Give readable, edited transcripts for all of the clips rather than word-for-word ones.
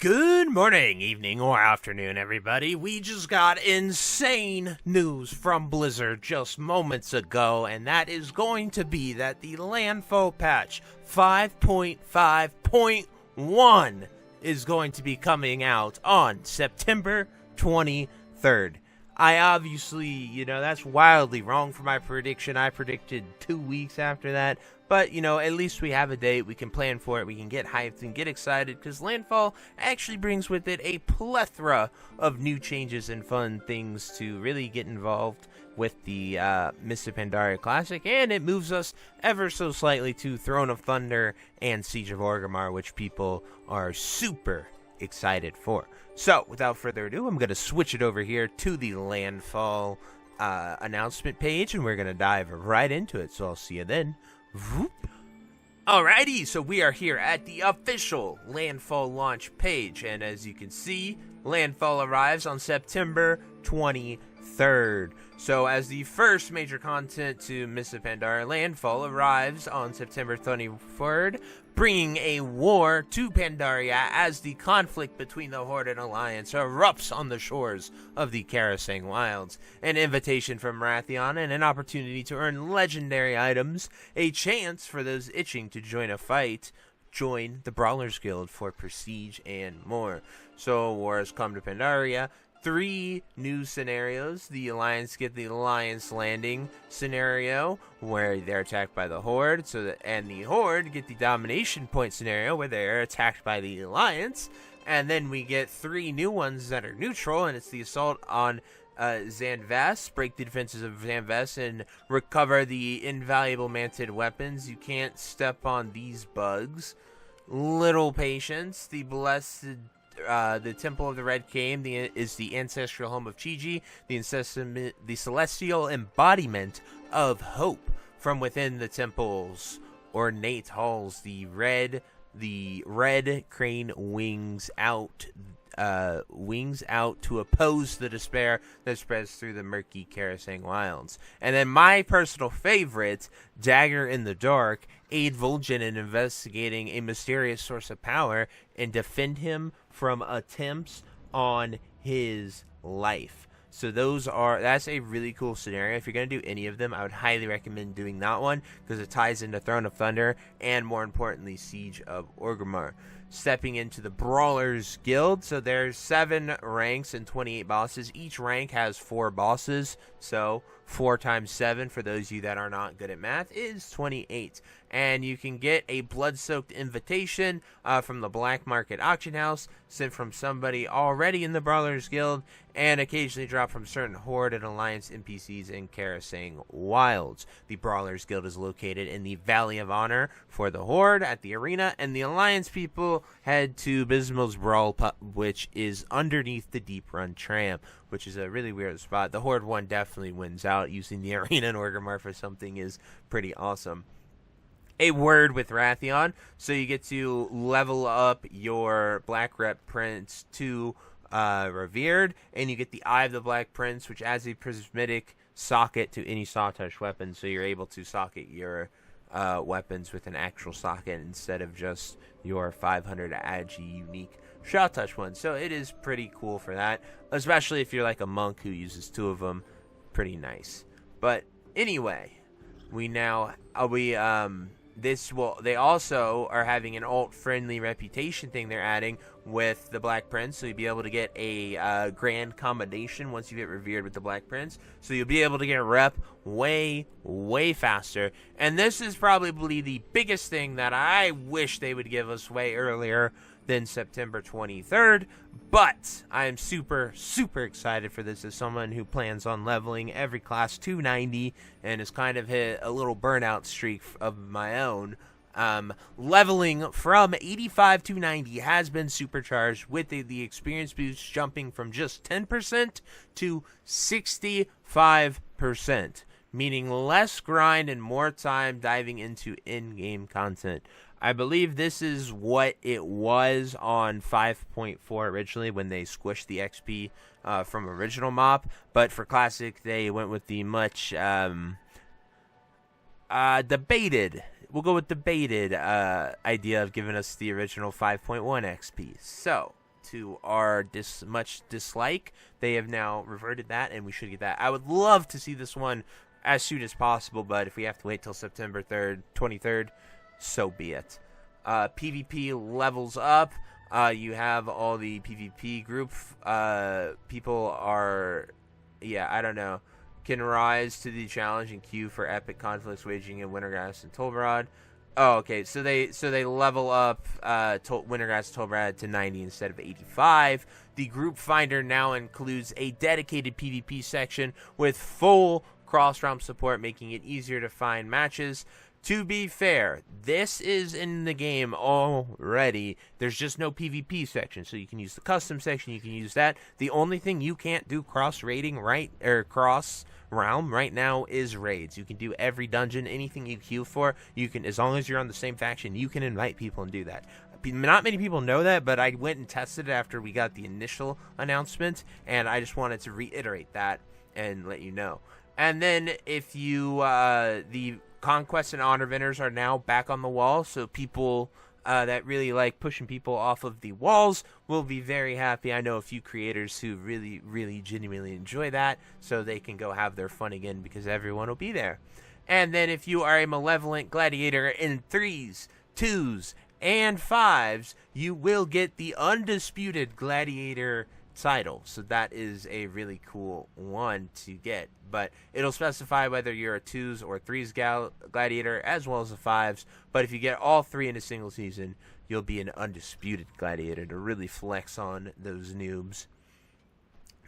Good morning, evening, or afternoon, everybody. We just got insane news from Blizzard just moments ago, and that is going to be that the Landfall patch 5.5.1 is going to be coming out on September 23rd. I obviously, that's wildly wrong for my prediction. I predicted 2 weeks after that. But, at least we have a date. We can plan for it. We can get hyped and get excited because Landfall actually brings with it a plethora of new changes and fun things to really get involved with the Mists of Pandaria Classic. And it moves us ever so slightly to Throne of Thunder and Siege of Orgrimmar, which people are super excited for. So, without further ado, I'm going to switch it over here to the Landfall announcement page, and we're going to dive right into it. So I'll see you then. Alrighty, so we are here at the official Landfall launch page, and as you can see, Landfall arrives on September 23rd. So as the first major content to Mists of Pandaria, Landfall arrives on September 23rd, bringing a war to Pandaria as the conflict between the Horde and Alliance erupts on the shores of the Karasang Wilds. An invitation from Wrathion and an opportunity to earn legendary items, a chance for those itching to join a fight, join the Brawlers Guild for prestige and more. So war has come to Pandaria. 3 new scenarios. The Alliance get the Alliance Landing scenario, where they're attacked by the Horde, and the Horde get the Domination Point scenario, where they're attacked by the Alliance. And then we get 3 new ones that are neutral, and it's the Assault on Zanvest, break the defenses of Zanvest, and recover the invaluable manted weapons. You can't step on these bugs. Little patience. The Blessed the Temple of the Red Cane is the ancestral home of Chi-Ji, the celestial embodiment of hope from within the temple's ornate halls. The red crane wings out to oppose the despair that spreads through the murky Karasang Wilds. And then my personal favorite, Dagger in the Dark, aid Vol'jin in investigating a mysterious source of power and defend him from attempts on his life. So that's a really cool scenario. If you're going to do any of them, I would highly recommend doing that one because it ties into Throne of Thunder and, more importantly, Siege of Orgrimmar. Stepping into the Brawlers Guild. So there's 7 ranks and 28 bosses. Each rank has 4 bosses. So 4 times 7, for those of you that are not good at math, is 28. And you can get a blood-soaked invitation from the Black Market Auction House, sent from somebody already in the Brawlers Guild, and occasionally dropped from certain Horde and Alliance NPCs in Karasang Wilds. The Brawlers Guild is located in the Valley of Honor for the Horde at the arena, and the Alliance people head to Bismil's Brawl, which is underneath the Deep Run tram, which is a really weird spot. The Horde one definitely wins out. Using the arena in Orgrimmar for something is pretty awesome. A word with Wrathion, so you get to level up your Black Rep Prince to Revered, and you get the Eye of the Black Prince, which adds a prismatic socket to any soft touch weapon, so you're able to socket your weapons with an actual socket instead of just your 500 Agi unique shot touch one. So it is pretty cool for that, especially if you're like a monk who uses 2 of them. Pretty nice. But anyway, they also are having an alt-friendly reputation thing they're adding with the Black Prince, so you'll be able to get a grand combination once you get revered with the Black Prince, so you'll be able to get a rep way, way faster. And this is probably the biggest thing that I wish they would give us way earlier than September 23rd, but I am super, super excited for this as someone who plans on leveling every class 290 and has kind of hit a little burnout streak of my own. Leveling from 85 to 90 has been supercharged with the experience boost jumping from just 10% to 65%, meaning less grind and more time diving into in-game content. I believe this is what it was on 5.4 originally when they squished the XP from original mop, but for Classic they went with the much debated idea of giving us the original 5.1 XP. So, to our much dislike. They have now reverted that, and we should get that. I would love to see this one as soon as possible, but if we have to wait till September 3rd, 23rd, so be it. PvP levels up. You have all the PvP group. People are, I don't know, can rise to the challenge and queue for epic conflicts waging in Wintergrass and Tolbarad. Oh, okay. So they level up Wintergrass and Tolbarad to 90 instead of 85. The group finder now includes a dedicated PvP section with full cross-realm support, making it easier to find matches. To be fair, this is in the game already. There's just no PvP section, so you can use the custom section. You can use that. The only thing you can't do cross-rating cross-realm right now is raids. You can do every dungeon, anything you queue for. You can, as long as you're on the same faction, you can invite people and do that. Not many people know that, but I went and tested it after we got the initial announcement, and I just wanted to reiterate that and let you know. And then if you, the Conquest and Honor winners are now back on the wall, so people that really like pushing people off of the walls will be very happy. I know a few creators who really, really genuinely enjoy that, so they can go have their fun again because everyone will be there. And then if you are a Malevolent Gladiator in 3s, 2s, and 5s, you will get the Undisputed Gladiator title. So that is a really cool one to get. But it'll specify whether you're a 2s or 3s gladiator as well as the 5s. But if you get all 3 in a single season, you'll be an Undisputed Gladiator to really flex on those noobs.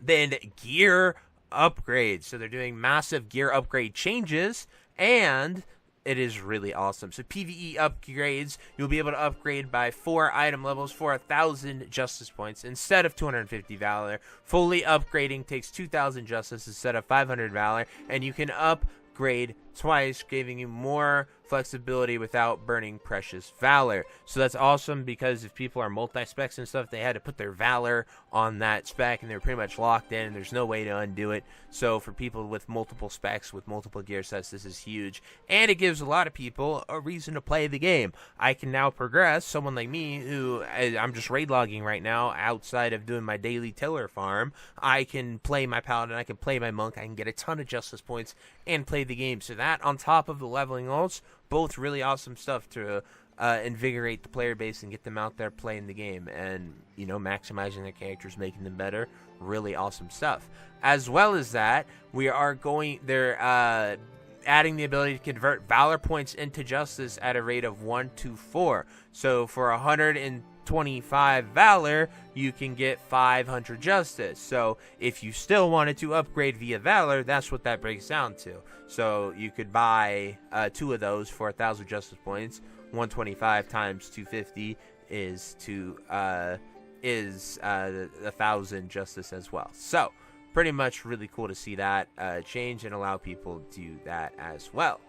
Then gear upgrades. So they're doing massive gear upgrade changes, and it is really awesome. So PvE upgrades, you'll be able to upgrade by 4 item levels for 1,000 justice points instead of 250 valor. Fully upgrading takes 2,000 justice instead of 500 valor, and you can upgrade twice, giving you more flexibility without burning precious valor. So that's awesome, because if people are multi-specs and stuff, they had to put their valor on that spec and they're pretty much locked in and there's no way to undo it. So for people with multiple specs, with multiple gear sets, this is huge, and it gives a lot of people a reason to play the game. I can now progress. Someone like me, who I'm just raid logging right now outside of doing my daily tiller farm, I can play my paladin, I can play my monk, I can get a ton of justice points and play the game. So that on top of the leveling ults, both really awesome stuff to invigorate the player base and get them out there playing the game and, you know, maximizing their characters, making them better. Really awesome stuff. As well as that, they're adding the ability to convert valor points into justice at a rate of 1 to 4. So for 125 valor, you can get 500 justice. So if you still wanted to upgrade via valor, that's what that breaks down to. So you could buy 2 of those for 1,000 justice points. 125 times 250 is 1,000 justice as well. So pretty much really cool to see that change and allow people to do that as well.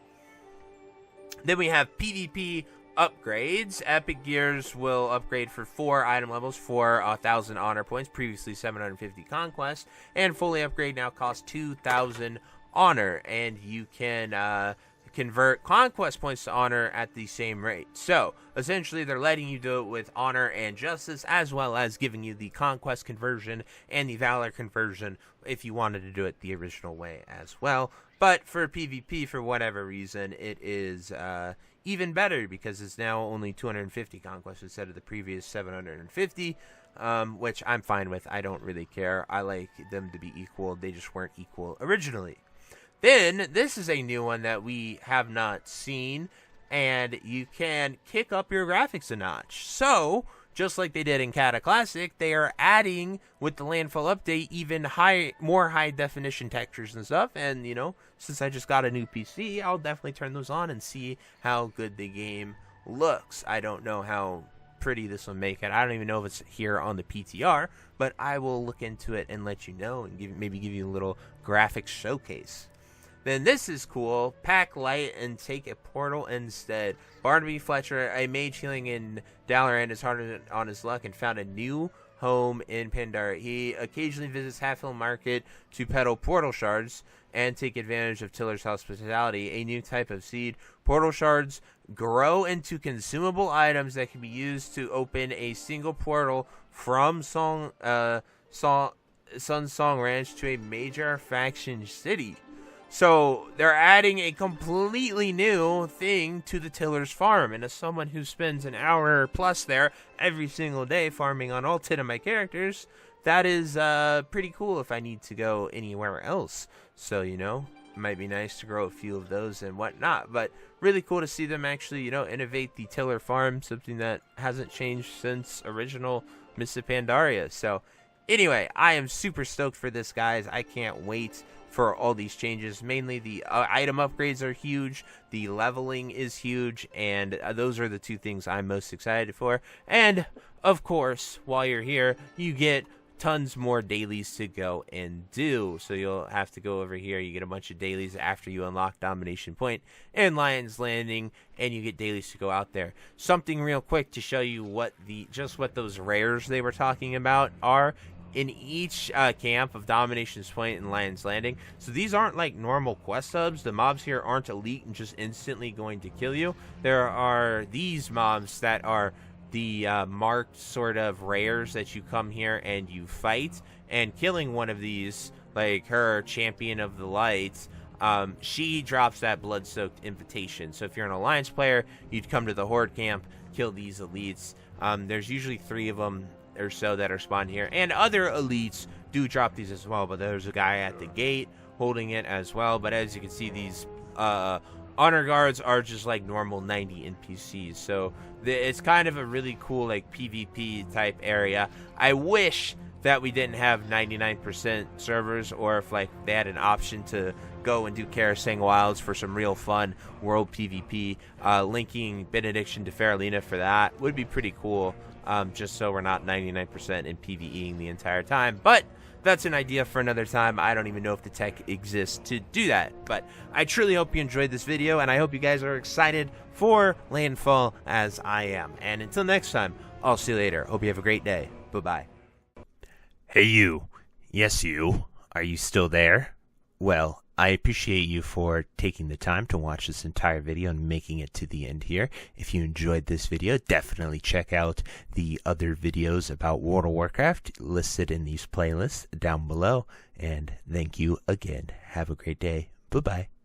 Then we have PvP upgrades. Epic gears will upgrade for 4 item levels for 1,000 honor points, previously 750 conquest, and fully upgrade now costs 2,000 honor, and you can convert conquest points to honor at the same rate. So essentially they're letting you do it with honor and justice, as well as giving you the conquest conversion and the valor conversion if you wanted to do it the original way as well. But for PvP, for whatever reason, it is even better, because it's now only 250 conquest instead of the previous 750, which I'm fine with. I don't really care. I like them to be equal. They just weren't equal originally. Then, this is a new one that we have not seen, and you can kick up your graphics a notch. So, just like they did in CANT Classic, they are adding, with the Landfall update, even more high-definition textures and stuff. And, you know, since I just got a new PC, I'll definitely turn those on and see how good the game looks. I don't know how pretty this will make it. I don't even know if it's here on the PTR, but I will look into it and let you know, and maybe give you a little graphics showcase. Then this is cool. Pack light and take a portal instead. Barnaby Fletcher, a mage healing in Dalaran, is hard on his luck and found a new home in Pandaria. He occasionally visits Halfhill Market to peddle portal shards and take advantage of Tiller's hospitality, a new type of seed. Portal shards grow into consumable items that can be used to open a single portal from Sun Song Ranch to a major faction city. So they're adding a completely new thing to the Tiller's farm, and as someone who spends an hour plus there every single day farming on all 10 of my characters, that is pretty cool if I need to go anywhere else. So, you know, it might be nice to grow a few of those and whatnot, but really cool to see them actually, you know, innovate the Tiller farm, something that hasn't changed since original Mists of Pandaria. So anyway, I am super stoked for this, guys. I can't wait for all these changes. Mainly the item upgrades are huge, the leveling is huge, and those are the two things I'm most excited for. And of course, while you're here, you get tons more dailies to go and do. So you'll have to go over here. You get a bunch of dailies after you unlock Domination Point and Lion's Landing, and you get dailies to go out there. Something real quick to show you what what those rares they were talking about are. In each camp of Domination's Point and Lion's Landing. So these aren't like normal quest hubs. The mobs here aren't elite and just instantly going to kill you. There are these mobs that are the marked sort of rares that you come here and you fight. And killing one of these, like her, Champion of the Lights, she drops that blood-soaked invitation. So if you're an Alliance player, you'd come to the Horde camp, kill these elites. There's usually 3 of them or so that are spawned here, and other elites do drop these as well, but there's a guy at the gate holding it as well. But as you can see, these honor guards are just like normal 90 NPCs, so it's kind of a really cool like PvP type area. I wish that we didn't have 99% servers, or if like they had an option to go and do Karasang Wilds for some real fun world PvP. Linking Benediction to Faralina for that would be pretty cool. Just so we're not 99% in PvEing the entire time. But that's an idea for another time. I don't even know if the tech exists to do that. But I truly hope you enjoyed this video, and I hope you guys are excited for Landfall as I am. And until next time, I'll see you later. Hope you have a great day. Bye-bye. Hey you. Yes you. Are you still there? Well, I appreciate you for taking the time to watch this entire video and making it to the end here. If you enjoyed this video, definitely check out the other videos about World of Warcraft listed in these playlists down below. And thank you again. Have a great day. Bye-bye.